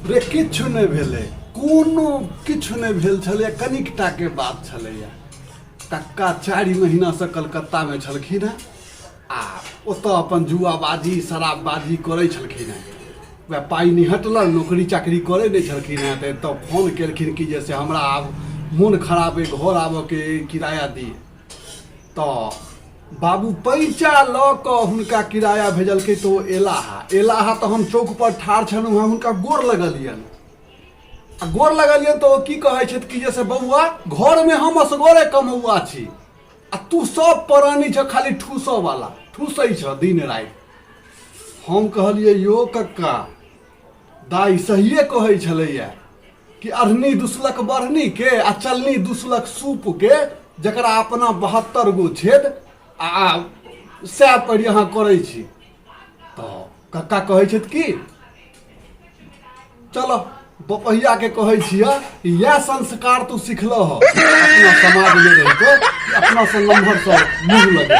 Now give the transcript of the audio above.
रे किछु नहीं भेले, कोनो किछु नहीं भेल छले, कनिकटा के बात छले। कक्का 4 महीना से कलकत्ता में छलखिन हैं आ ओतऽ अपन जुआबाजी शराबबाजी करै छलखिन हैं। वह पाई नहीं हटल, नौकरी चाकरी करे नहीं छलखिन हैं। तो फोन केलखिन कि जैसे हमरा आब मन खराब है, घर आबऽ के किराया दिए। तो बाबू पैंचा लऽ कऽ हुनका किराया भेजलकै। तो एलाहा तो हम चौक पर ठाढ़ छलहुँ हैं, हुनका गोर लगलियनि। आ गोर लगलियनि तो की कहै छथि कि जैसे बउआ घर में हम असगरे कमौआ छी आ तू सब प्राणी छ खाली ठूसऽ वाला, ठूसै छ दिन राति। हम कहलिए यो कक्का दाई सहिए कहै छलैया कि अढ़नी दुसलक बढ़नी के आ चलनी दुसलक सूप के, जकरा अपना 72 गो छेद आ सै पर यहाँ करै छी। तो कक्का कहै छथि कि चलो बपहिया के कहै छियै यह संस्कार तू सिखलह अपना समाज में रहिके, अपना से नम्हर से मुँह लगे।